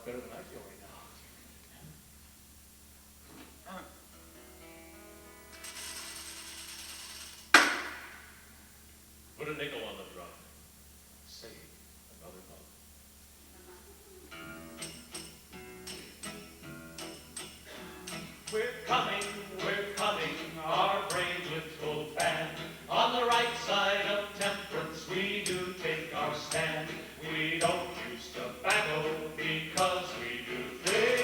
better than I feel right now. Put a nickel on the drum. Save another love. We're coming, our brave little band. On the right side of temperance, we do take our stand. We don't use tobacco because we do think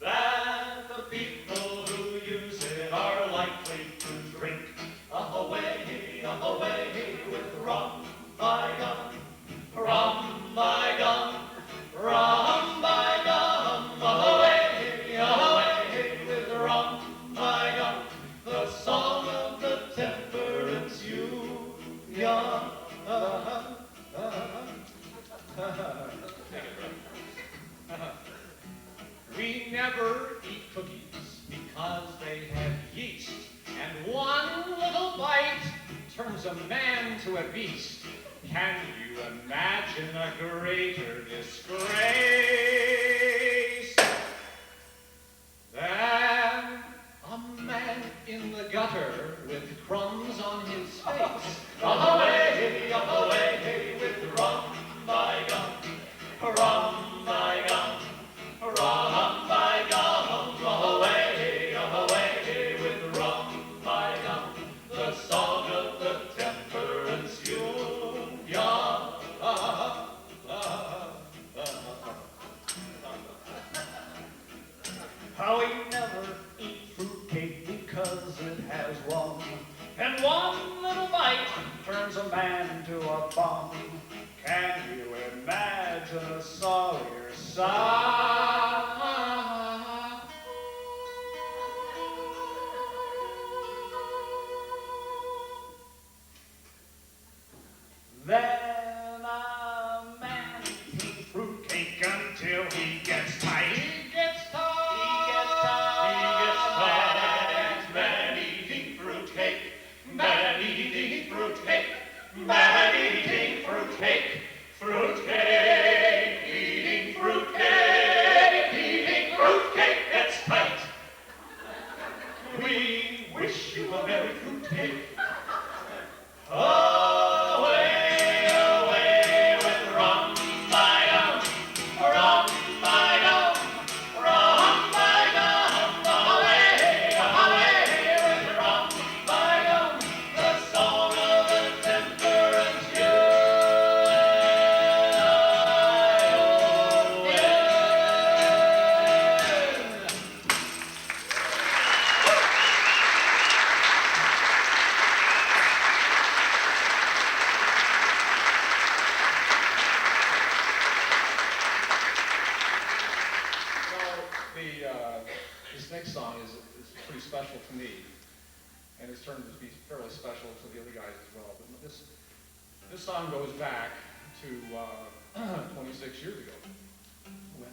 that the people who use it are likely to drink. Away with rum, by gum, rum, by gum, rum, by gum, away with rum, by gum, the song of the temperance union. We never eat cookies because they have yeast, and one little bite turns a man to a beast. Can you imagine a greater disgrace than a man in the gutter with crumbs on his face? Away with rum, by gum, rum, by gum, rum, by gum, away with rum, by gum, the song of the temperance union. How we never eat fruitcake because it has rum, and one little bite turns a man into a bum. Can you imagine a sorrier sight than a man eating fruitcake until he gets tight? He gets tight. Man eating fruitcake, man eating fruitcake, man eating fruitcake, fruitcake, eating fruitcake gets tight. We wish you a merry fruitcake. Away with rum, by gum, rum, by gum, rum, by gum, away with rum, by gum, the song of the temperance This next song is pretty special to me, and it's turned to be fairly special to the other guys as well. But this song goes back to 26 years ago, when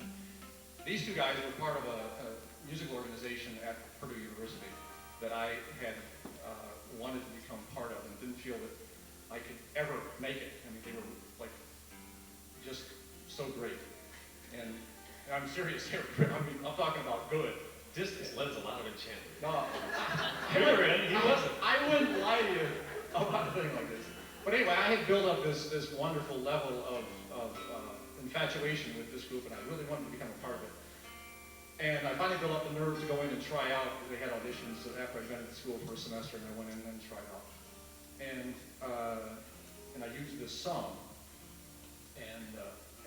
these two guys were part of a musical organization at Purdue University that I had wanted to become part of, and didn't feel that I could ever make it. I mean, they were like just so great, and I'm serious here. I mean, I'm talking about good. Distance lends a lot of enchantment. No, You were in, he wasn't. I wouldn't lie to you about a thing like this. But anyway, I had built up this wonderful level of infatuation with this group, and I really wanted to become a part of it. And I finally built up the nerve to go in and try out. They had auditions after I'd been at the school for a semester, and I went in and tried out. And I used this song. And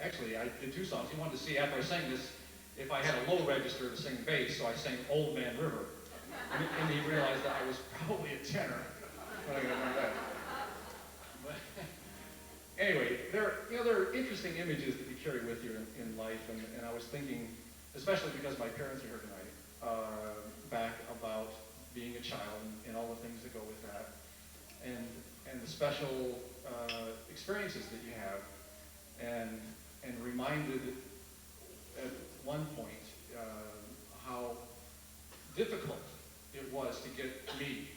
actually, I did two songs. He wanted to see, after I sang this, if I had a low register to sing bass, so I sang Old Man River. And he realized that I was probably a tenor when I got my that. But anyway, there are interesting images that you carry with you in life, and I was thinking, especially because my parents are here tonight, back about being a child and all the things that go with that, and the special experiences that you have, and reminded at one point how difficult it was to get me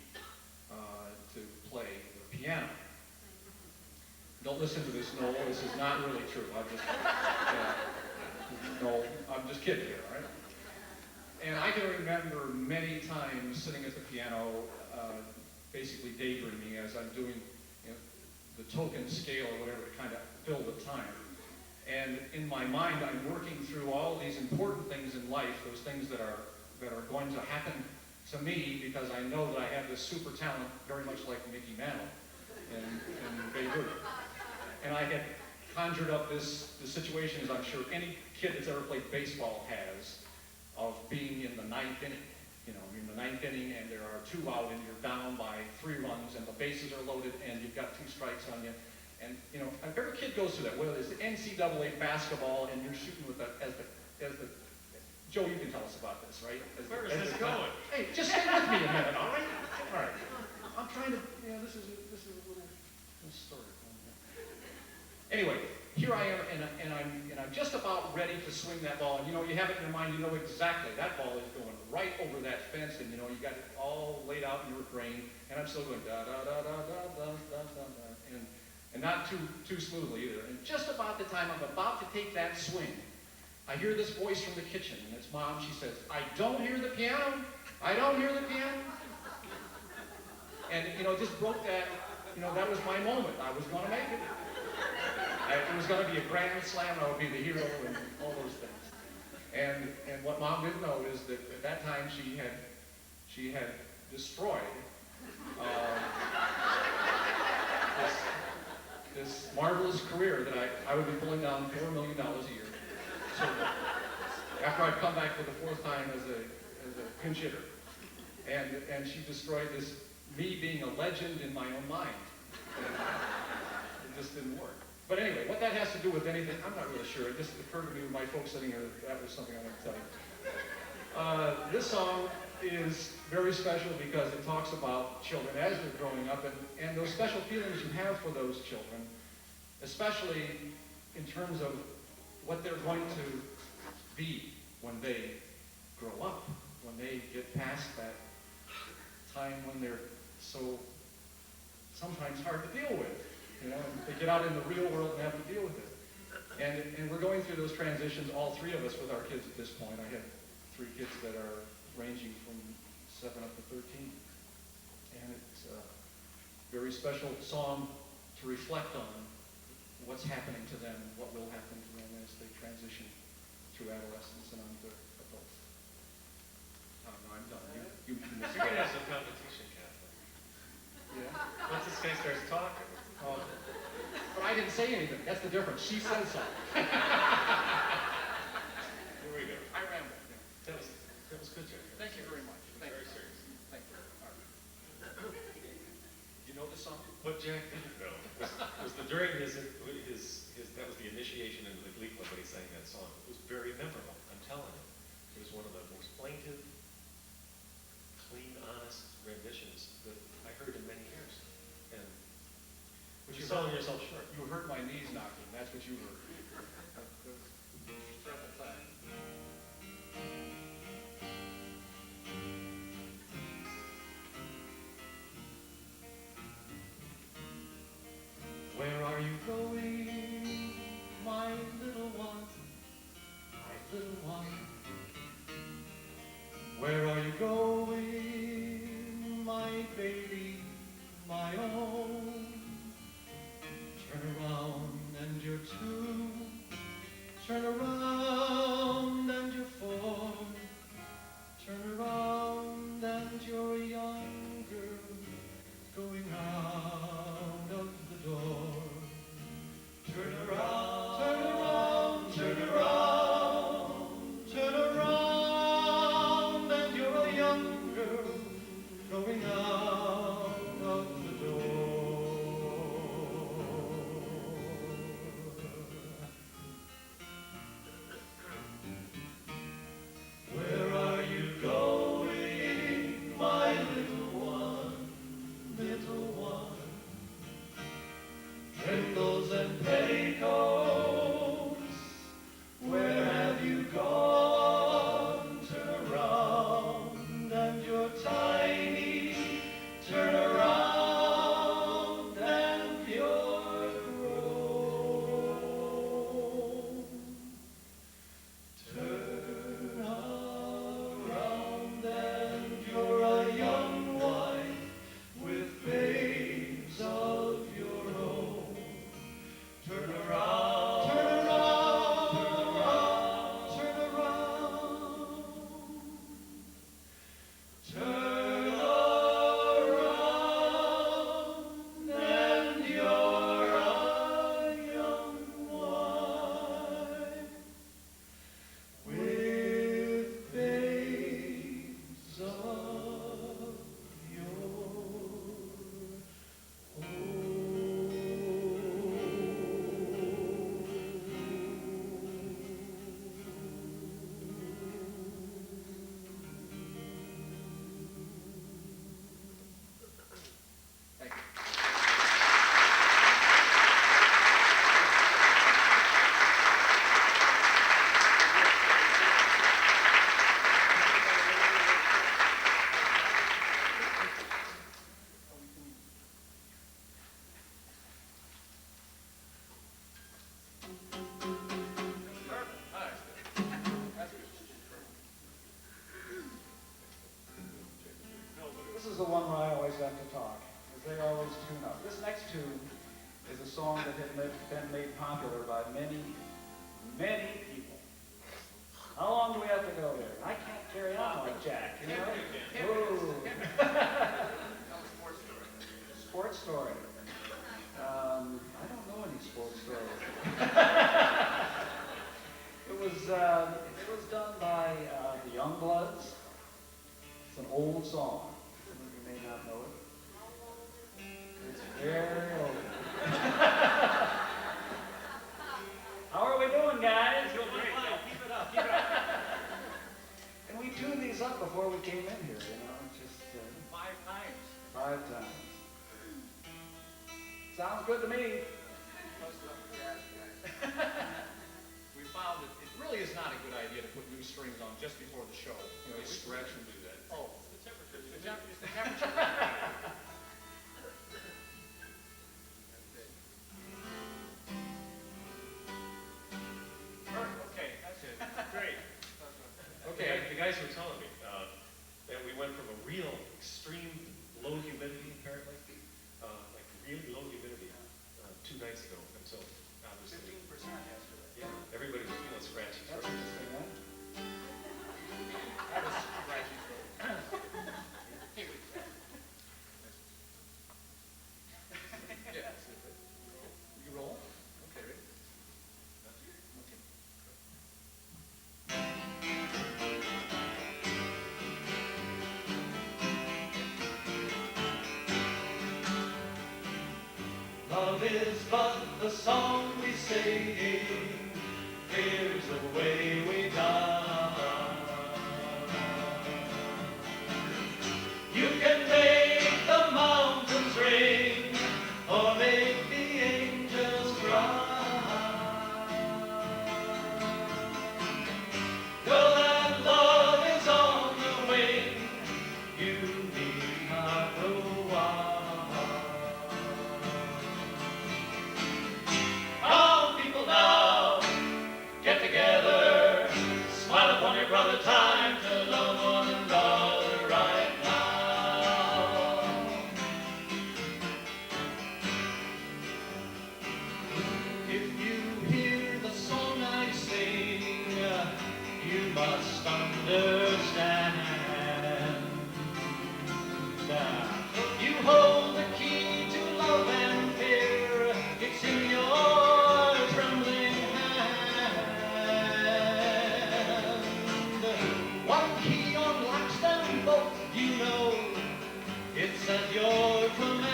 to play the piano. Don't don't listen to this, Noel. This is not really true. No, I'm just kidding here, all right? And I can remember many times sitting at the piano, basically daydreaming as I'm doing, you know, the token scale or whatever to kind of fill the time. And in my mind, I'm working through all these important things in life, those things that are going to happen to me because I know that I have this super talent, very much like Mickey Mantle and Babe Ruth. And I had conjured up this situation, as I'm sure any kid that's ever played baseball has, of being in the ninth inning. You know, you're in the ninth inning and there are 2 out and you're down by 3 runs and the bases are loaded and you've got 2 strikes on you. And, you know, every kid goes through that, whether it's NCAA basketball and you're shooting with as the Joe, you can tell us about this, right? Where is this going? Hey, just stay with me a minute, all right? All right. I'm trying to, you know, this is a little story. Anyway, here I am, and I'm just about ready to swing that ball. And you know, you have it in your mind, you know exactly that ball is going right over that fence, and you know, you got it all laid out in your brain. And I'm still going da da da da da da da da da, and not too smoothly either. And just about the time I'm about to take that swing, I hear this voice from the kitchen, and it's Mom. She says, "I don't hear the piano. I don't hear the piano." And you know, just broke that. You know, that was my moment. I was going to make it. It was going to be a grand slam. I would be the hero and all those things. And what Mom didn't know is that at that time she had destroyed this marvelous career that I would be pulling down $4 million a year. So after I'd come back for the 4th time as a pinch hitter, and she destroyed this me being a legend in my own mind. And it just didn't work. But anyway, what that has to do with anything, I'm not really sure. It just occurred to me with my folks sitting here, that was something I want to tell you. This song is very special because it talks about children as they're growing up and those special feelings you have for those children, especially in terms of what they're going to be when they grow up, when they get past that time when they're so sometimes hard to deal with. You know, and they get out in the real world and have to deal with it. And we're going through those transitions, all 3 of us with our kids at this point. I have 3 kids that are ranging from 7 up to 13. And it's a very special song to reflect on what's happening to them, and what will happen to them as they transition through adolescence and onto adults. No, I'm done. You're going to have some competition, Catholic. Yeah. Once this guy starts talking. But I didn't say anything. That's the difference. She said something. Here we go. I rambled. That was good, Jack. Thank you very much. Thank Very you. serious. Thank you. All right. You know the song? What Jack didn't know was that during his that was the initiation into the Glee Club when he sang that song. It was very memorable. I'm telling you, it was one of the most plaintive, clean, honest renditions that I heard in many years. And But you're selling yourself short. You heard my knees knocking. That's what you heard. Triple time. Where are you going, my little one? My little one. Where are you going, my baby, my own? Turn around and you're 2. Turn around and you're 4. Turn around and you're a young girl going out of the door. Turn around, turn around, turn around, turn around and you're a young girl going out of the door. the one where I always have to talk, because they always tune up. This next tune is a song that had been made popular by many, many people. How long do we have to go here? I can't carry on like Jack, you know? Ooh. Sports story. I don't know any sports stories. It was done by the Youngbloods. It's an old song. Some of you may not know it. It's very old. How are we doing, guys? Doing great. Keep it up. And we tuned these up before we came in here, you know, just 5 times. 5 times. Sounds good to me. We found that it really is not a good idea to put new strings on just before the show. You know, stretch and do that. Oh, it's the temperature. It's the temperature. Okay, that's it. Great. Okay, the guys were telling me that we went from a real extreme low humidity, apparently, like really low humidity 2 nights ago until obviously 15% yesterday. yeah, everybody was feeling scratchy. That's interesting, huh? That was scratchy throat. Hey, wait. Yeah. You roll? Okay, ready? Love is but the song we sing, here's the way we die. You can make the mountains ring, or make the angels cry. Well, that love is on the wing, you need not know why. Come, people now, get together, smile upon your brother, time to love one another right now. If you hear the song I sing, you must understand. You hold the key to love and fear, it's in your trembling hand. One key unlocks them both, you know, it's at your command.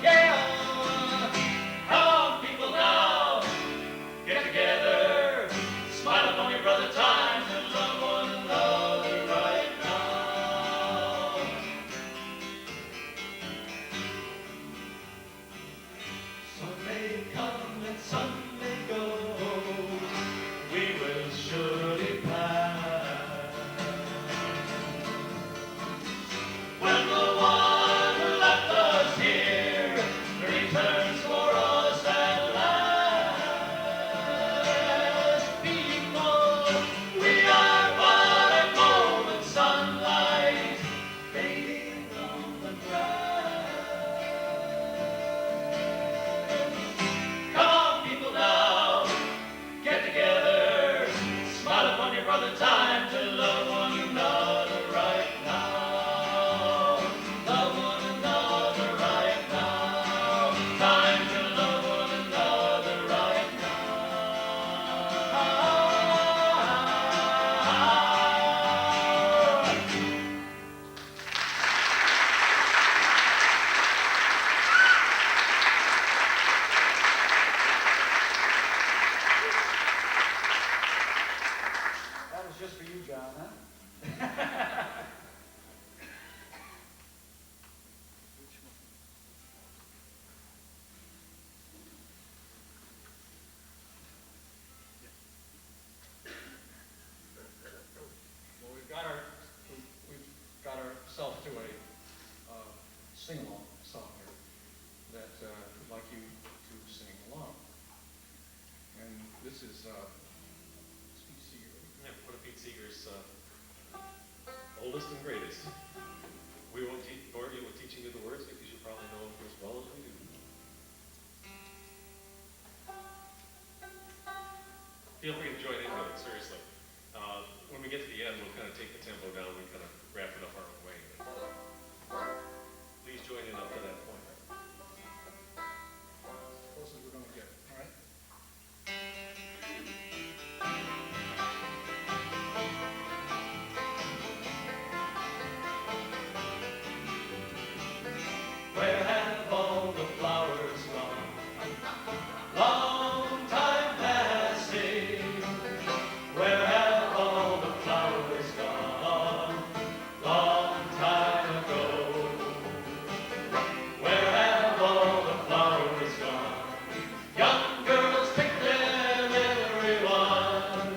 Yeah, come people now, get together, smile upon your brother, time to love one another right now. Some may come and some may go, we will surely pass. When the one who left us here returns for us at last, people, we are but a moment's sunlight fading on the grass. Come, people now, get together, smile upon your brother, time to love one another right now. Love one another right now. Time to love one another right now. That was just for you, John, huh? Well, we've got ourselves to a sing-along song here that we'd like you to sing along. And this is Pete Seeger. Yeah, one of Pete Seeger's oldest and greatest. We won't bore you with teaching you the words because you probably know them as well as we do. Feel free to join into it, seriously. When we get to the end, we'll kind of take the tempo down and kind of wrap it up our own way. Please join in up to that point. As close as we're gonna get, all right? Where have all the flowers gone? Long time passing. Where have all the flowers gone? Long time ago. Where have all the flowers gone? Young girls pick them, everyone.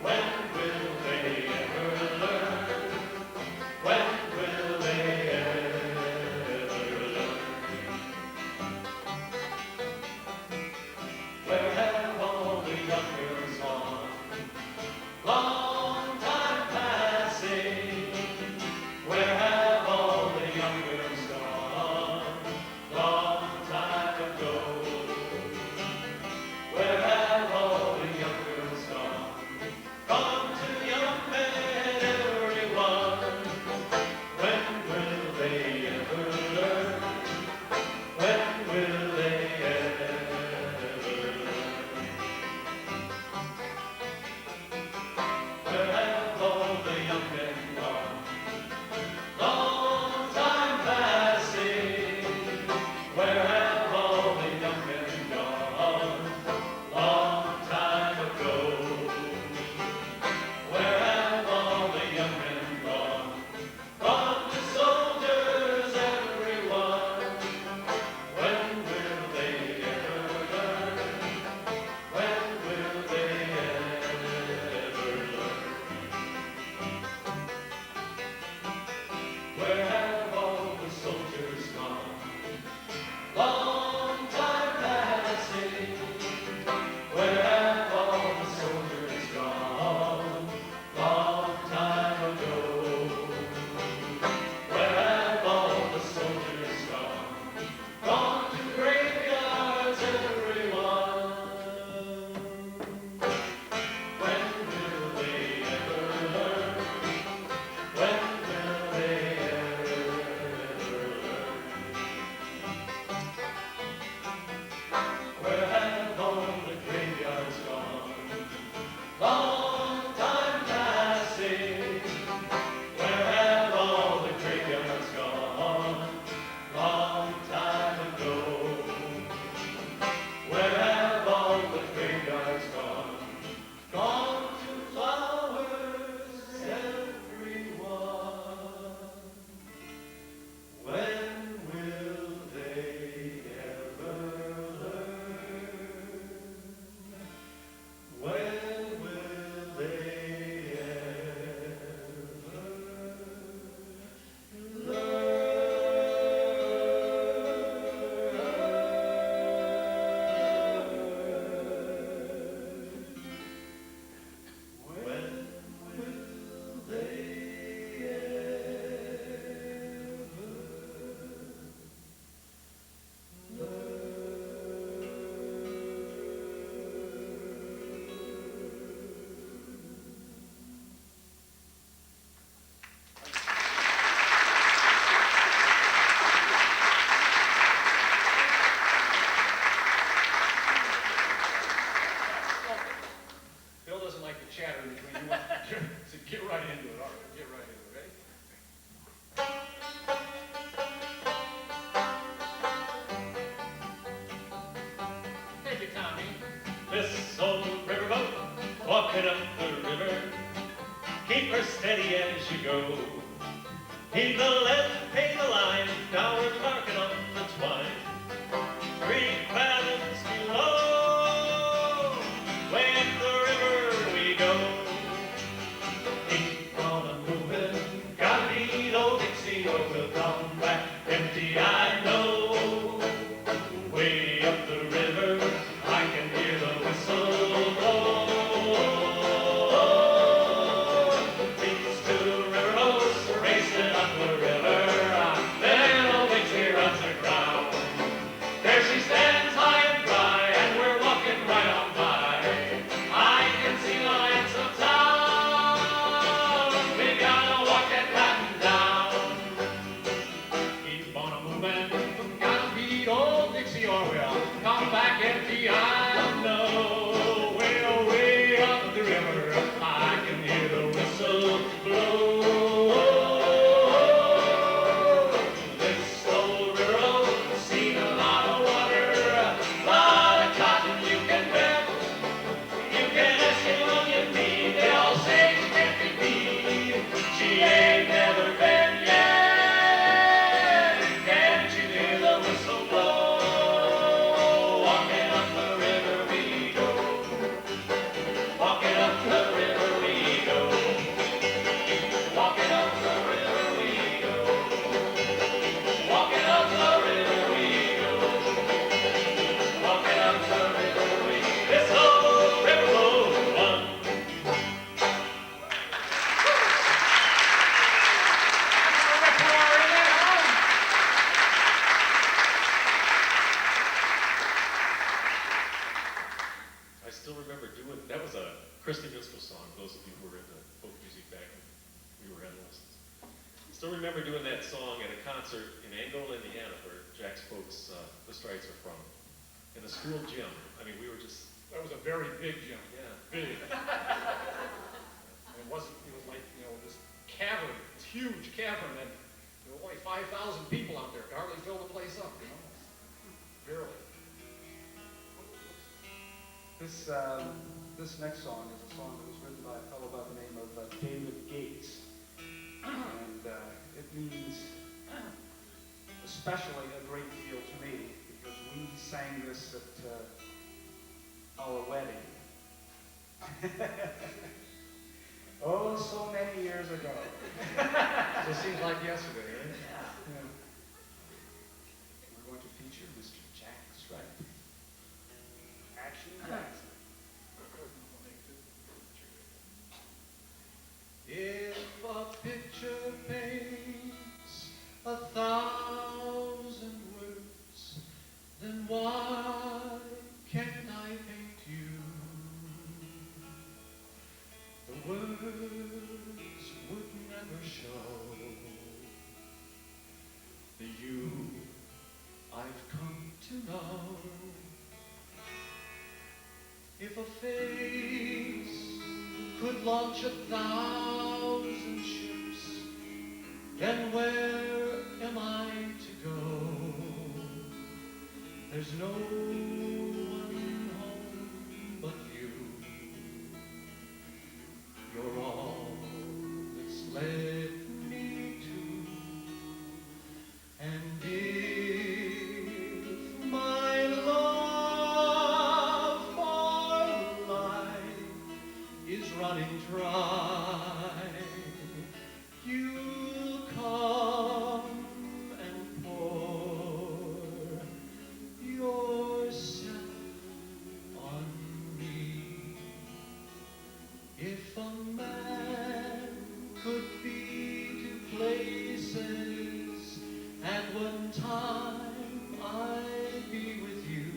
When will they ever learn? When will they ever learn? Where have all the young girls gone? Long time passing. Where have all the young girls gone? Long time ago. Where have all the young girls gone? Gone to young men, everyone. When will they ever learn? When will they ever learn? Where have all the young men gone? Long time passing. Where have all the young men gone? Long time ago. Where have all the young men gone? Gone to soldiers, everyone. When will they ever learn? When will they ever learn? Where have all the soldiers gone? Long time passing. Where have all the soldiers gone? Long time ago. Where have all the soldiers gone? Gone to graveyards, everyone. When will they ever learn? When will they ever learn? Where have all the graveyards gone? Long time passing. Where have all the graveyards gone? Long time ago. Where have all the graveyards gone? Gone to flowers, everyone. When will they ever learn? When will they Bill doesn't like the chatter in between. You want to get right into it. All right, get right into it. Ready? Take it, Tommy. This old riverboat walking up the river, keep her steady as you go. Heave the lead, pay the line, now we're marking on the twine. 3 fathoms below, way up the river we go. Keep on a moving, gotta beat old Dixie or we'll come back empty, I know. Way up the river, I can hear the whistle blow. Beats to river, oh, still remember doing, that was a Christy Minstrel song, those of you who were into folk music back when we were adolescents. Still remember doing that song at a concert in Angola, Indiana, where Jack's folks, the Strites, are from. In the school gym. I mean, we were just... That was a very big jump. Yeah. Big. And it was like, this cavern, this huge cavern, and there were only 5,000 people out there. It hardly filled the place up, Barely. This next song is a song that was written by a fellow by the name of David Gates. And it means especially a great deal to me because we sang this at our wedding. Oh, so many years ago. It seems like yesterday, right? Yeah. We're going to feature Mr. Jack Stripe. Action Jackson. If a picture paints 1,000 words, then why can't I paint you? The words would never show the you I've come to know. If a face could launch 1,000 ships, then where am I to go? There's no one home but you. You're all that's led me to. And if my love for life is running dry, you'll come and pour yourself on me. If a man could be two places at one time, I'd be with you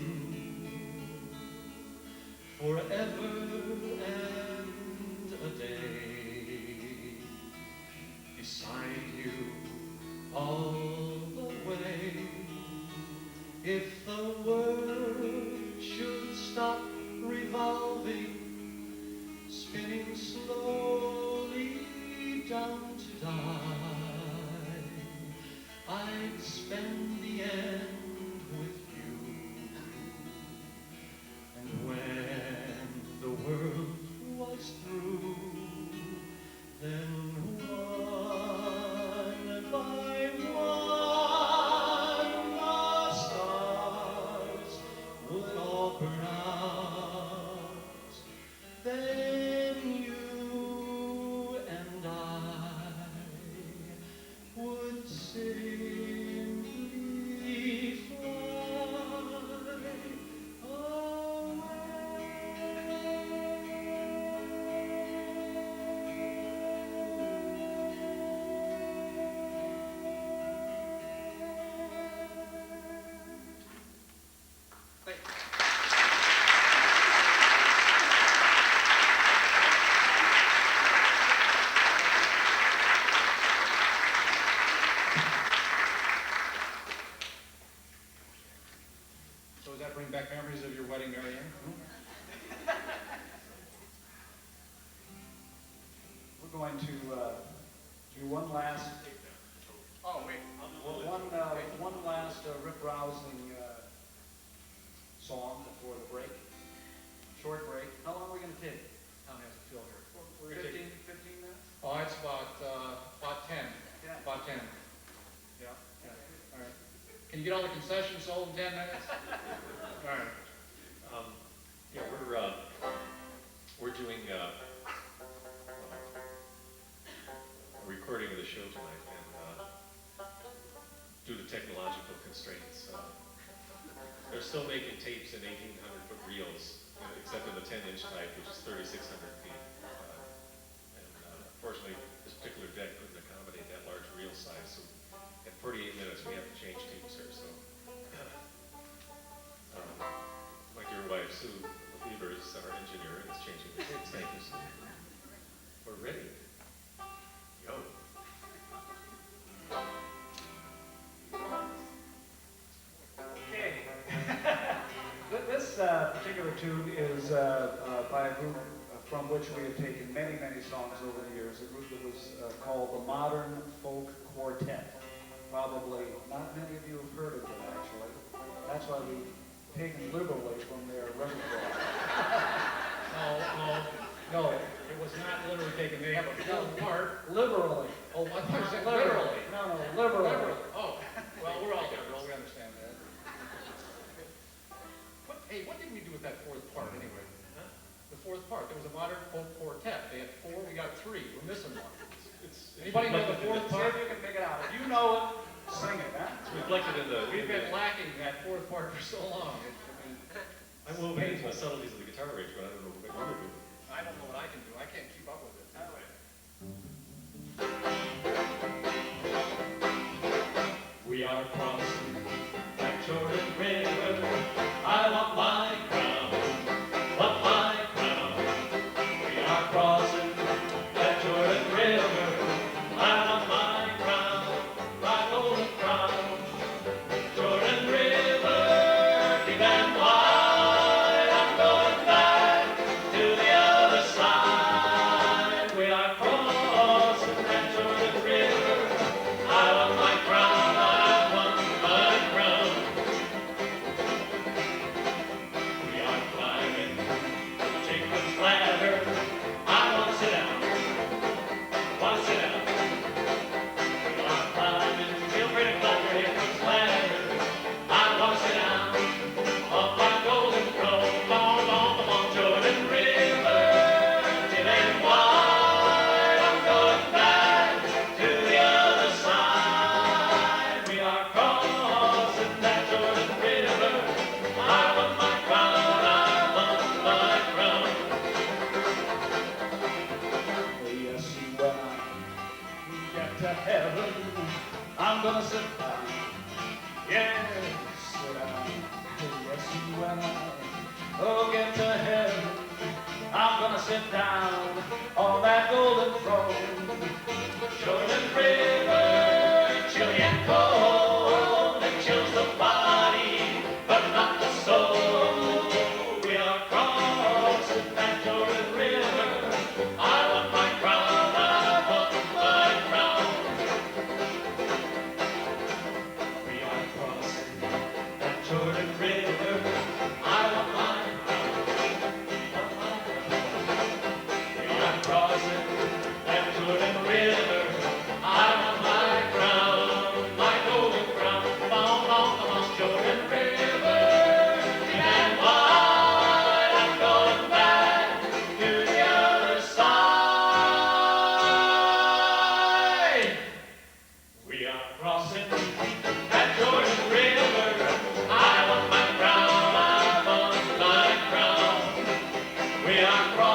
forever and a day, beside you all the way. If the world should stop revolving, spinning slowly down to die, I'd spend the end with you. And when the world was through, then one by one the stars would all burn out. Then you and I would simply fly away. So does that bring back memories of your wedding, Mary Ann? We're going to do one last, Oh, wait. one last rip-rousing song before the break. Short break. How long are we going to take? Tom has to fill here. We're going to take 15 minutes? Oh, it's about 10. Yeah. About 10. Yeah. All right. Can you get all the concessions sold in 10 minutes? All right. Yeah, we're doing a recording of the show tonight, and due to technological constraints, they're still making tapes in 1,800-foot reels, except in the 10-inch type, which is 3,600 feet. Unfortunately, this particular deck couldn't accommodate that large reel size, so at 48 minutes we have to change tapes here. So, like your wife Sue, we Beavers, our engineer, is changing the tapes. Thank you, sir. We're ready. Go. Okay. This particular tune is by a group from which we have taken many, many songs over the years, a group that was called the Modern Folk Quartet. Probably not many of you have heard of them, actually. That's why we've taken liberally from their repertoire. No, it was not literally taken. They have a fourth part. Liberally. Oh, I thought you said literally. No, liberally. Literally. Oh, well, we're all liberal. We understand that. What did we do with that fourth part anyway? Huh? The fourth part. There was a modern folk quartet. They had 4. We got 3. We're missing one. Anybody know the fourth See part? if you can pick it out. If you know it, sing it, huh? It's reflected in the. We've been lacking that fourth part for so long. I'm moving into the subtleties of the guitar range, but I don't know what you're doing. I don't know what I can do. I can't keep up with it. We are crossing that Jordan River. I want my crown, want my crown. We are crossing that Jordan River. I want my crown, my golden crown. Jordan River, deep and wide. I'm going back to the other side. We are crossing that Jordan River. I want my crown, I want my crown. We are climbing Jacob's ladder. I want to sit down, want to sit down. We are climbing, feel free to clap your hands, Jacob's ladder. I want to sit down on my golden throne. Come on, Jordan River, deep and wide. I'm going back to the other side. We are crossing that Jordan River. I want my crown, I want my crown. Yes, when I get to heaven, I'm gonna sit down. Yes, sit down. Yes, when I get to heaven, I'm gonna sit down on that golden throne. Jordan River, chilly and cold, it chills the body, but not the soul. We are crossing that Jordan River. I want my crown, I want my crown. We are crossing that Jordan River. I want my crown, want my crown. We are crossing that Jordan River. I want my crown, my golden crown. Come on, Jordan River, deep and wide. I'm going back to the other side. We are crossing that Jordan River. I want my crown, I want my crown. We are crossing